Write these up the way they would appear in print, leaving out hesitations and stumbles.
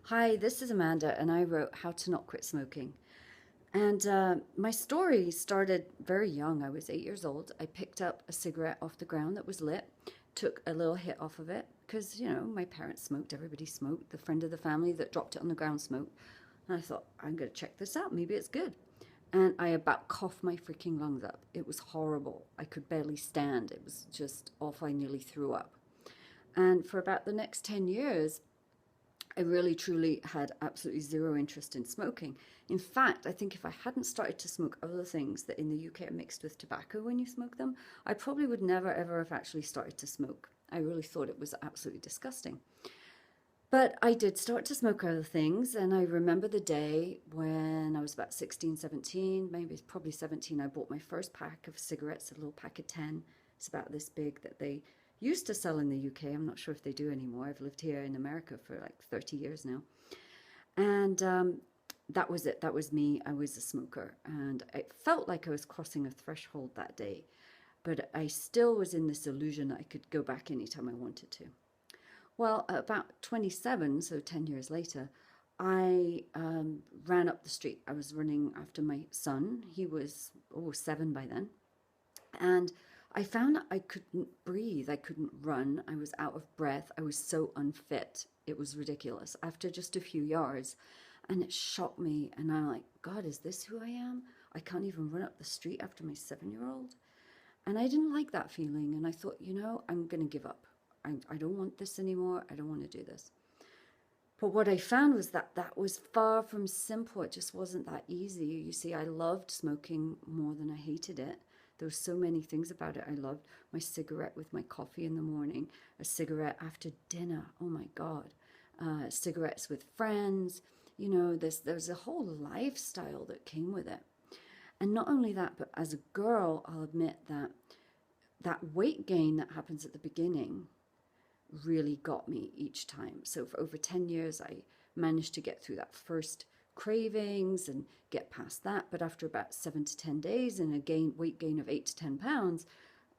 Hi, this is Amanda, and I wrote How to Not Quit Smoking. And my story started very young. I was 8 years old. I picked up a cigarette off the ground that was lit, took a little hit off of it because, my parents smoked, everybody smoked. The friend of the family that dropped it on the ground smoked. And I thought, I'm going to check this out. Maybe it's good. And I about coughed my freaking lungs up. It was horrible. I could barely stand. It was just awful. I nearly threw up. And for about the next 10 years, I really truly had absolutely zero interest in smoking. In fact, I think if I hadn't started to smoke other things that in the UK are mixed with tobacco when you smoke them, I probably would never ever have actually started to smoke. I really thought it was absolutely disgusting. But I did start to smoke other things, and I remember the day when I was about 16, 17, maybe it's probably 17, I bought my first pack of cigarettes, a little pack of 10. It's about this big that they used to sell in the UK. I'm not sure if they do anymore. I've lived here in America for like 30 years now. And that was it. That was me. I was a smoker. And it felt like I was crossing a threshold that day. But I still was in this illusion that I could go back anytime I wanted to. Well, about 27, so 10 years later, I ran up the street. I was running after my son. He was, 7 by then. And I found that I couldn't breathe. I couldn't run. I was out of breath. I was so unfit. It was ridiculous. After just a few yards, and it shocked me. And I'm like, God, is this who I am? I can't even run up the street after my 7-year-old. And I didn't like that feeling. And I thought, I'm going to give up. I don't want this anymore. I don't want to do this. But what I found was that that was far from simple. It just wasn't that easy. You see, I loved smoking more than I hated it. There were so many things about it I loved. My cigarette with my coffee in the morning, a cigarette after dinner. Oh my God. Cigarettes with friends. There's a whole lifestyle that came with it. And not only that, but as a girl, I'll admit that that weight gain that happens at the beginning really got me each time. So for over 10 years, I managed to get through that first cravings and get past that. But after about 7 to 10 days and a weight gain of 8 to 10 pounds,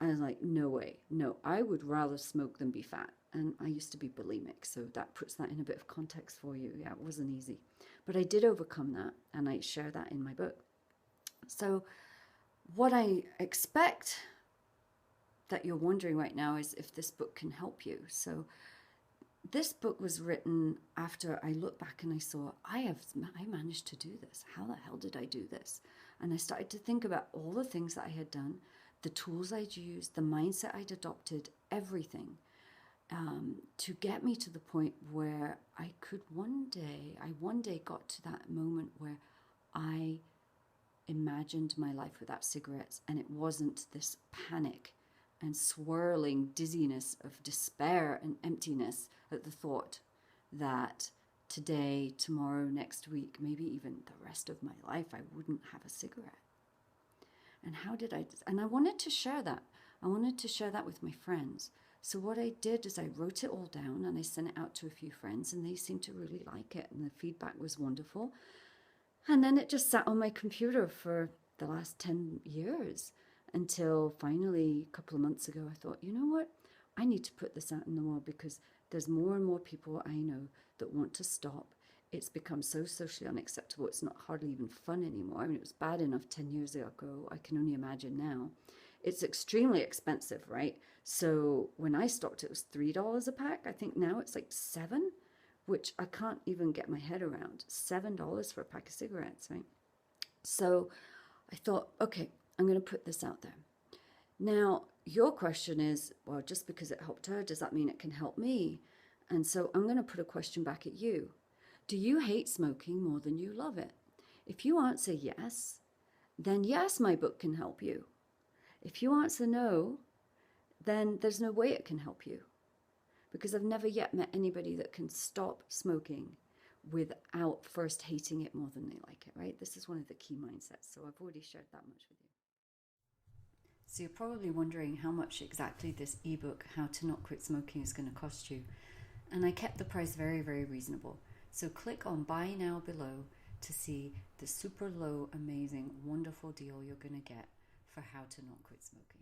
I was like, no way, no, I would rather smoke than be fat. And I used to be bulimic, so that puts that in a bit of context for you. Yeah, it wasn't easy. But I did overcome that, and I share that in my book. So what I expect that you're wondering right now is if this book can help you. So this book was written after I looked back and I saw I managed to do this. How the hell did I do this? And I started to think about all the things that I had done, the tools I'd used, the mindset I'd adopted, everything, to get me to the point where I one day got to that moment where I imagined my life without cigarettes, and it wasn't this panic and swirling dizziness of despair and emptiness at the thought that today, tomorrow, next week, maybe even the rest of my life, I wouldn't have a cigarette. And how did I? And I wanted to share that. I wanted to share that with my friends. So what I did is I wrote it all down and I sent it out to a few friends, and they seemed to really like it, and the feedback was wonderful. And then it just sat on my computer for the last 10 years until finally a couple of months ago I thought, you know what? I need to put this out in the world because there's more and more people I know that want to stop. It's become so socially unacceptable. It's not hardly even fun anymore. I mean, it was bad enough 10 years ago. I can only imagine now. It's extremely expensive, right? So when I stopped, it was $3 a pack. I think now it's like 7, which I can't even get my head around. $7 for a pack of cigarettes, right? So I thought, okay, I'm going to put this out there. Now, your question is, well, just because it helped her, does that mean it can help me? And so I'm going to put a question back at you. Do you hate smoking more than you love it? If you answer yes, then yes, my book can help you. If you answer no, then there's no way it can help you. Because I've never yet met anybody that can stop smoking without first hating it more than they like it, right? This is one of the key mindsets. So I've already shared that much with you. So you're probably wondering how much exactly this ebook, How to Not Quit Smoking, is going to cost you. And I kept the price very, very reasonable. So click on Buy Now below to see the super low, amazing, wonderful deal you're going to get for How to Not Quit Smoking.